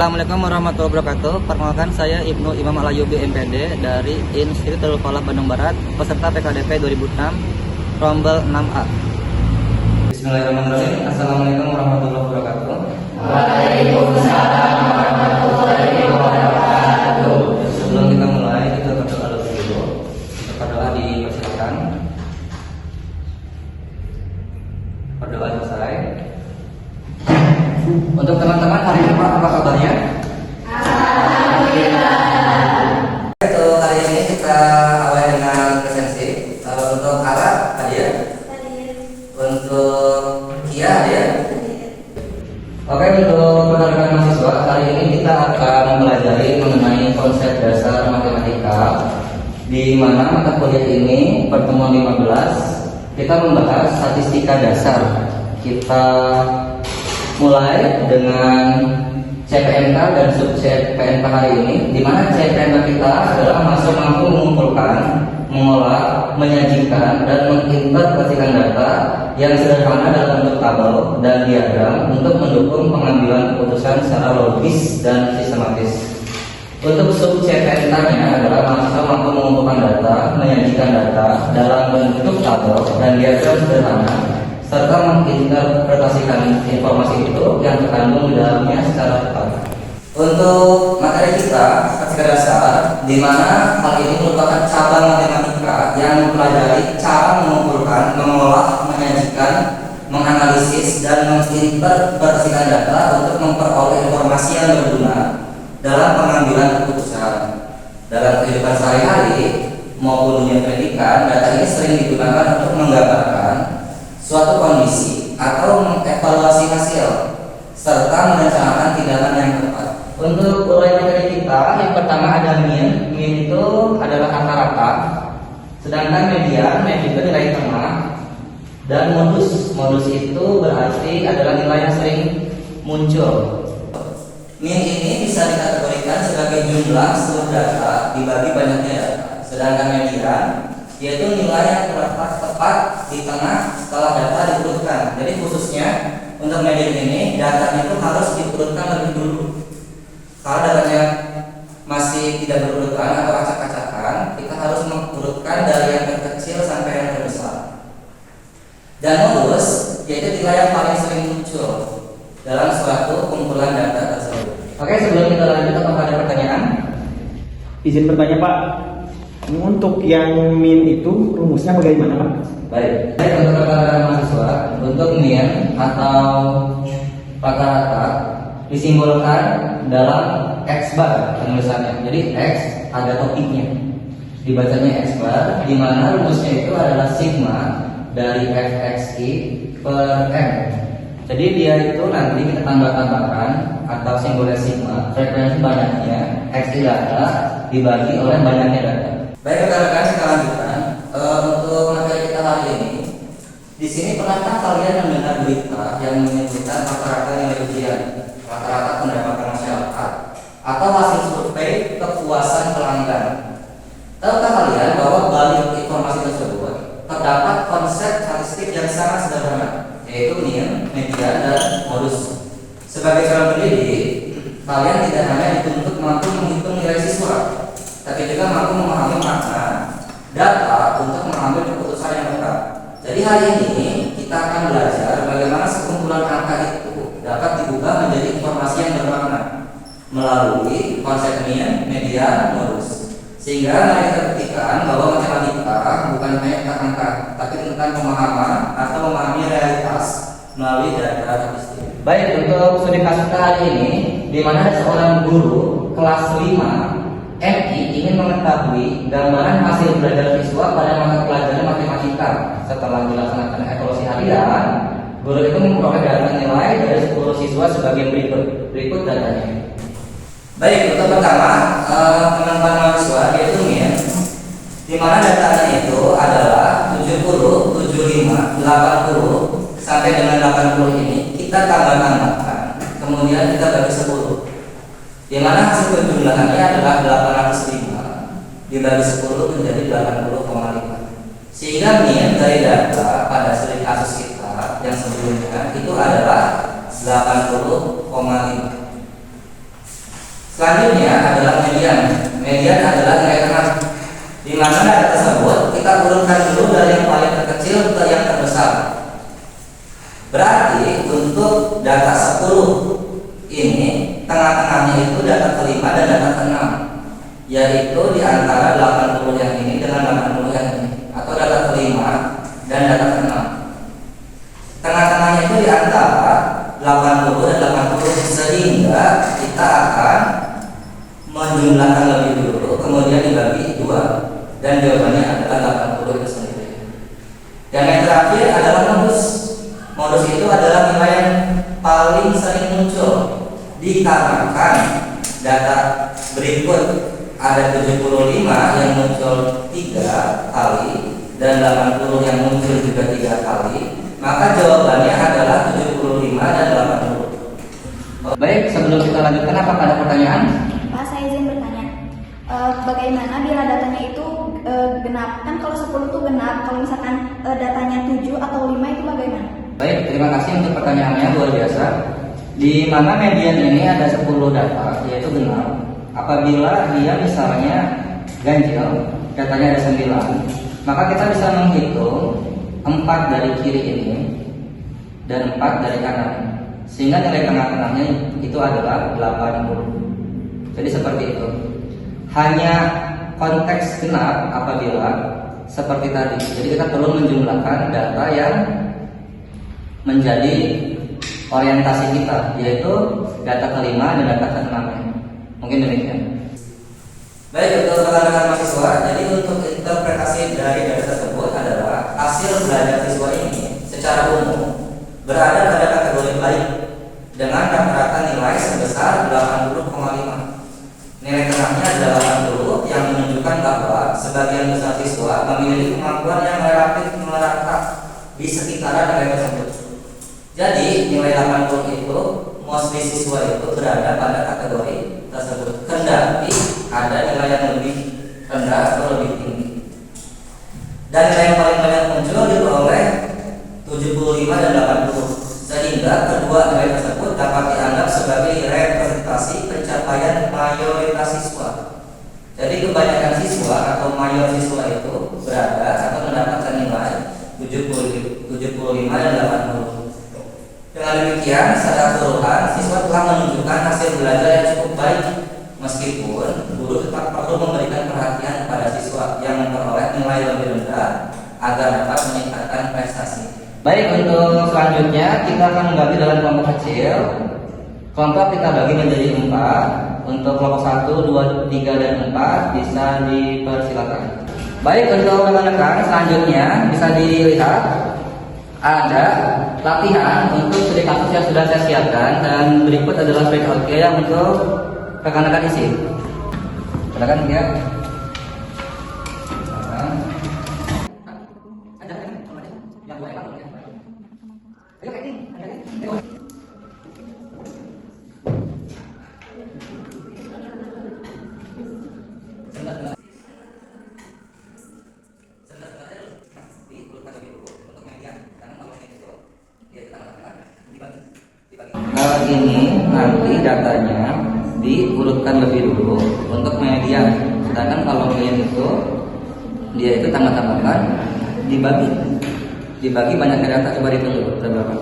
Assalamualaikum warahmatullahi wabarakatuh. Perkenalkan saya Ibnu Imam Alayubi MPD dari Institut Darul Falah Bandung Barat, peserta PKDP 2006, Rombel 6A. Bismillahirrahmanirrahim. Assalamualaikum warahmatullahi wabarakatuh. Waalaikumsalam warahmatullahi wabarakatuh. Sebelum kita mulai, kita berdoa dulu. Berdoa dipersilakan. Berdoa selesai. Untuk teman-teman hari ini apa kabarnya? Alhamdulillah. Untuk hari ini kita awali dengan presensi. Untuk Ara hadir. Untuk Kia hadir. Oke, untuk rekan-rekan mahasiswa, hari ini kita akan mempelajari mengenai konsep dasar matematika, di mana mata kuliah ini pertemuan 15 kita membahas statistika dasar. Kita mulai dengan CPNK dan sub CPNK hari ini, di mana CPNK kita adalah mampu mengumpulkan, mengolah, menyajikan, dan menginterpretasikan data yang sederhana dalam bentuk tabel dan diagram untuk mendukung pengambilan keputusan secara logis dan sistematis. Untuk sub CPNK-nya adalah mahasiswa mampu mengumpulkan data, menyajikan data dalam bentuk tabel dan diagram sederhana, serta menginterpretasikan informasi itu yang terkandung di dalamnya secara tepat. Untuk materi kita, statistika dasar, di mana hal ini merupakan cabang matematika yang mempelajari cara mengumpulkan, mengolah, menyajikan, menganalisis, dan menginterpretasikan data untuk memperoleh informasi yang berguna dalam pengambilan keputusan. Dalam kehidupan sehari-hari maupun dunia pendidikan, data ini sering digunakan untuk menggambarkan suatu kondisi atau mengevaluasi hasil serta merencanakan tindakan yang tepat. Untuk uraian materi kita, yang pertama ada mean. Mean itu adalah rata-rata, sedangkan median itu nilai tengah, dan modus. Modus itu berarti adalah nilai yang sering muncul. Mean ini bisa dikategorikan sebagai jumlah seluruh data dibagi banyaknya data, sedangkan median yaitu nilai yang terletak tepat di tengah setelah data diurutkan. Jadi khususnya untuk median ini, datanya itu harus diurutkan lebih dulu. Kalau datanya masih tidak berurutan atau acak-acakan, kita harus mengurutkan dari yang terkecil sampai yang terbesar. Dan modus yaitu nilai yang paling sering muncul dalam suatu kumpulan data tersebut. Oke, sebelum kita lanjut, apakah ada pertanyaan? Izin bertanya Pak, untuk yang mean itu rumusnya bagaimana Pak? Baik, untuk rekan-rekan mahasiswa, untuk mean atau rata-rata disimbolkan dalam X bar penulisannya. Jadi X ada topiknya, dibacanya X bar, di mana rumusnya itu adalah sigma dari fxi per m. Jadi dia itu nanti kita tambah-tambahkan atau simbolnya sigma, frekuensi banyaknya xi data dibagi oleh banyaknya data. Baik rekan-rekan, kita lanjutkan. Untuk materi kita hari ini, di sini pernahkah kalian mendengar berita yang menyebutkan rata-rata nilai ujian, rata-rata pendapatan masyarakat, atau hasil survei kepuasan pelanggan? Tahukah kalian bahwa balik informasi tersebut terdapat konsep statistik yang sangat sederhana, yaitu mean, median, dan modus. Sebagai seorang pendidik, kalian tidak hanya dituntut mampu menghitung nilai siswa, tapi juga mampu memahami makna data untuk mengambil keputusan yang tepat. Jadi hari ini kita akan belajar bagaimana sekumpulan angka itu dapat diubah menjadi informasi yang bermakna melalui konsep mean, median, modus. Sehingga mari kita buktikan bahwa matematika bukan hanya tentang angka, tapi tentang pemahaman atau memahami realitas melalui data statistik. Baik, untuk studi kasus hari ini, di mana ada seorang guru kelas 5 MI ingin mengetahui gambaran hasil belajar siswa pada mata pelajaran matematika. Setelah dilaksanakan evaluasi harian, guru itu memperoleh data nilai dari 10 siswa sebagai berikut. Berikut datanya. Baik, untuk pertama, teman-teman mahasiswa, yaitu mean, di mana datanya itu adalah 70, 75, 80 sampai dengan 80 ini kita tambah-tambahkan, kemudian kita bagi 10. Di mana hasil penjumlahannya adalah 805 dibagi 10 menjadi 80,5. Sehingga mean dari data pada studi kasus kita yang sebelumnya itu adalah 80,5. Selanjutnya adalah median. Median adalah nilai tengah, di mana data tersebut kita urutkan dulu dari yang paling terkecil ke yang terbesar. Berarti untuk data 10 ini tengah-tengahnya itu data kelima dan data keenam, yaitu di antara 80 yang ini dengan 80 yang ini, atau data kelima dan data keenam. Tengah-tengahnya itu di antara 80 dan 80, sehingga kita akan menjumlahkan lebih dulu, kemudian dibagi 2, dan jawabannya adalah 80 itu sendiri. Dan yang terakhir adalah modus. Modus itu adalah nilai yang paling sering muncul, dikarenakan data berikut ada 75 yang muncul 3 kali dan 80 yang muncul juga 3 kali, maka jawabannya adalah 75 dan 80. Baik, sebelum kita lanjutkan, apakah ada pertanyaan? Pak, saya izin bertanya. Bagaimana bila datanya itu genap? Kan kalau 10 itu genap, kalau misalkan datanya 7 atau 5 itu bagaimana? Baik, terima kasih untuk pertanyaannya, luar biasa. Di mana median ini ada 10 data, yaitu genap. Apabila dia misalnya ganjil, datanya ada 9, maka kita bisa menghitung 4 dari kiri ini dan 4 dari kanan, sehingga nilai tengah-tengahnya itu adalah 80. Jadi seperti itu. Hanya konteks genap apabila seperti tadi. Jadi kita perlu menjumlahkan data yang menjadi orientasi kita, yaitu data kelima dan data keenam. Mungkin demikian. Baik, untuk rekan-rekan mahasiswa, jadi untuk interpretasi dari data tersebut adalah hasil belajar siswa ini secara umum berada pada kategori baik dengan rata-rata nilai sebesar 80,5. Nilai tengahnya adalah 80 yang menunjukkan bahwa sebagian besar siswa memiliki kemampuan yang relatif merata di sekitaran nilai tersebut. Jadi nilai 80 itu mostly siswa itu berada pada kategori tersebut, kendati ada nilai yang lebih rendah atau lebih tinggi. Dan nilai yang paling banyak muncul diperoleh 75 dan 80, sehingga kedua nilai tersebut dapat dianggap sebagai representasi pencapaian mayoritas siswa. Jadi kebanyakan siswa atau mayor siswa itu berada atau mendapatkan nilai 75 dan 80. Dengan demikian, secara keseluruhan siswa telah menunjukkan hasil belajar yang cukup baik, meskipun guru tetap perlu memberikan perhatian kepada siswa yang memperoleh nilai lebih rendah agar dapat meningkatkan prestasi. Baik, untuk selanjutnya kita akan membagi dalam kelompok kecil. Kelompok kita bagi menjadi 4. Untuk kelompok 1, 2, 3, dan 4 bisa dipersilakan. Baik, untuk rekan-rekan selanjutnya bisa dilihat ada latihan untuk studi kasus yang sudah saya siapkan, dan berikut adalah breakout yang untuk rekan-rekan isi. Silakan ya. Ini nanti datanya diurutkan lebih dulu untuk median. Sedangkan kalau median itu dia itu tambah-tambahkan dibagi banyak data. Coba dihitung dulu berapa.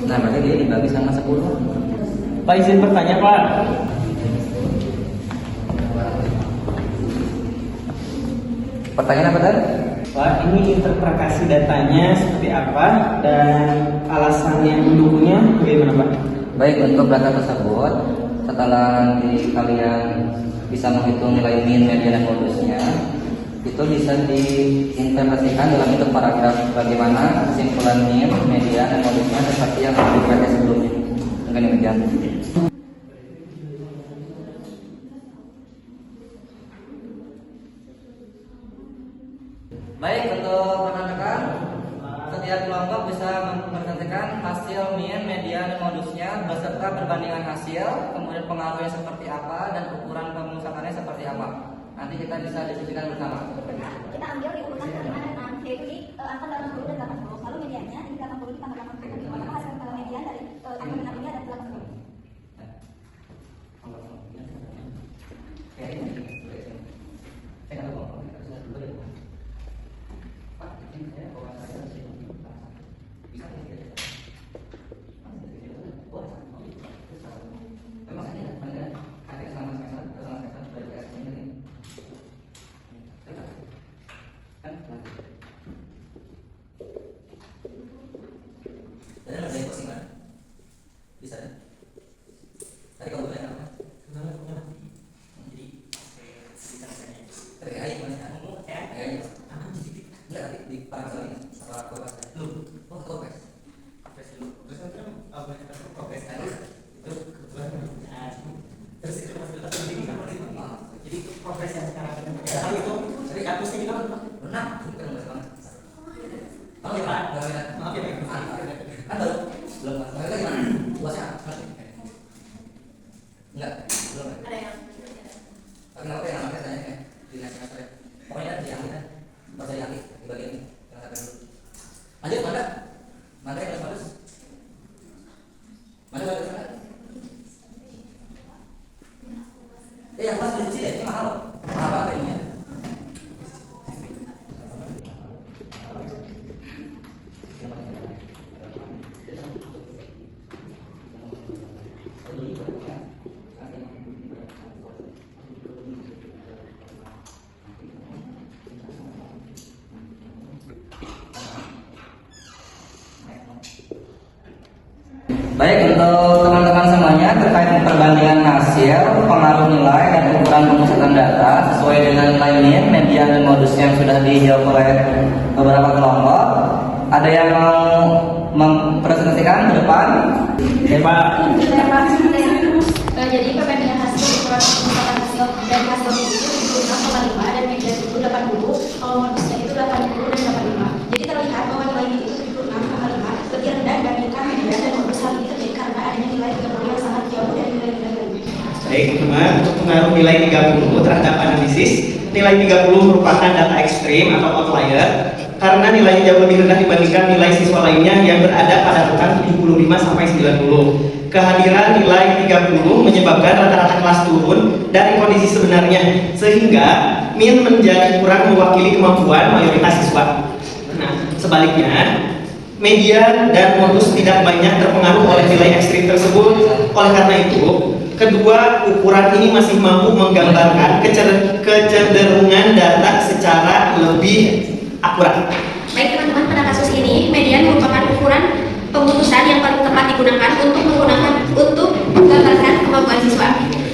Nah, berarti dia dibagi sama 10. Pak, izin bertanya, Pak. Pertanyaan apa tadi? Pak, ini interpretasi datanya seperti apa dan alasan yang mendukungnya bagaimana, Pak? Baik, untuk data tersebut setelah nanti kalian bisa menghitung nilai min, median, dan modusnya, itu bisa diinterpretasikan dalam bentuk paragraf bagaimana kesimpulan min, median, dan modusnya seperti yang diberikan sebelumnya. Mungkin demikian. Baik, untuk rekan-rekan, setiap kelompok bisa mempresentasikan hasil min, median, dan modusnya beserta perbandingan hasil, kemudian pengaruhnya seperti apa, dan ukuran pemusataannya seperti apa. Nanti kita bisa diskusikan bersama. Kita ambil di urutan kelima dan 6, yaitu di angka 80 dan 80. Lalu mediannya di 80 ditambah 80. Maka hasil median dari Belum. Makanya gimana? Puasnya? Enggak, belum. Ada yang Tapi nggak apa ya, namanya tanya ya di next semester ya. Pokoknya di akhir kan, bahasa di akhir di bagian ini. Kita katakan dulu. Lanjut, Manda. Manda yang bagus. Manda bagus Manda. Yang pas di sini ini mahal. Mahal apa ini ya? Baik, untuk teman-teman semuanya terkait perbandingan hasil, pengaruh nilai dan ukuran pemusatan data sesuai dengan nilai min, median dan modus yang sudah dijawab oleh beberapa kelompok. Ada yang mau mempresentasikan ke depan? Ya Pak. Jadi perbandingan hasil ukuran pemusatan hasil dan hasil itu 6,5 dan median itu 80, kalau modusnya itu 80 dan 85. Jadi terlihat bahwa nilai itu 76,5 lebih rendah dibandingkan median dan modus. Hal ini terjadi karena adanya nilai 30 yang sangat jauh dari nilai-nilai lainnya. Baik teman, untuk pengaruh nilai 30 terhadap analisis, nilai 30 merupakan data ekstrim atau outlier karena nilainya jauh lebih rendah dibandingkan nilai siswa lainnya yang berada pada rentang 75 sampai 90. Kehadiran nilai 30 menyebabkan rata-rata kelas turun dari kondisi sebenarnya sehingga min menjadi kurang mewakili kemampuan mayoritas siswa. Nah, sebaliknya median dan modus tidak banyak terpengaruh oleh nilai ekstrim tersebut. Oleh karena itu, kedua ukuran ini masih mampu menggambarkan kecenderungan data secara lebih akurat. Baik teman-teman, pada kasus ini median merupakan ukuran pemutusan yang paling tepat digunakan untuk menggambarkan kemampuan siswa.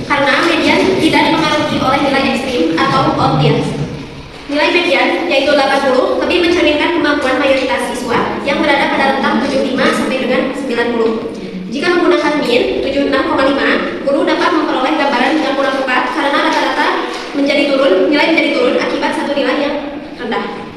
Karena median tidak dipengaruhi oleh nilai ekstrim atau outliers. Nilai median yaitu 80 lebih mencerminkan kemampuan mayoritas siswa yang berada pada rentang 75 sampai dengan 90. Jika menggunakan min 76,5, guru dapat memperoleh gambaran yang kurang tepat karena rata-rata nilai menjadi turun akibat satu nilai yang rendah.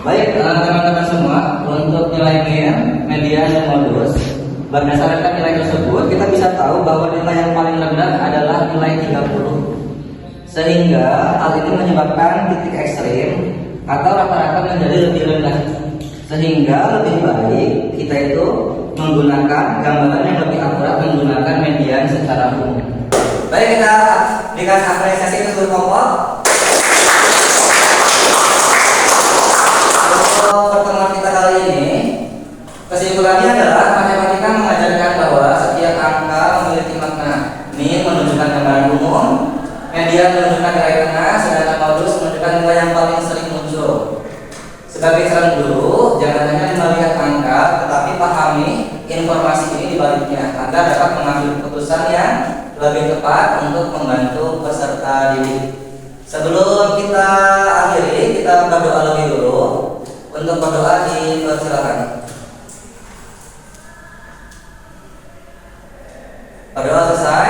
Baik, teman-teman semua, untuk nilai min, median, dan modus, berdasarkan nilai tersebut, kita bisa tahu bahwa nilai yang paling rendah adalah nilai 30. Sehingga hal ini menyebabkan titik ekstrim atau rata-rata menjadi lebih rendah. Sehingga lebih baik kita itu menggunakan gambaran yang lebih akurat menggunakan median secara umum. Baik, kita berikan apresiasi ke seluruh kelompok. Pertemuan kita kali ini, kesimpulannya adalah matematika mengajarkan bahwa setiap angka memiliki makna. Min menunjukkan gambaran umum, median menunjukkan nilai tengah, sedangkan modus menunjukkan nilai yang paling sering muncul. Sebagai saran guru, jangan hanya melihat angka, tetapi pahami informasi ini di baliknya agar dapat mengambil keputusan yang lebih tepat untuk membantu peserta didik. Sebelum kita akhiri, kita berdoa lebih dulu. Untuk berdoa dipersilakan. Berdoa selesai.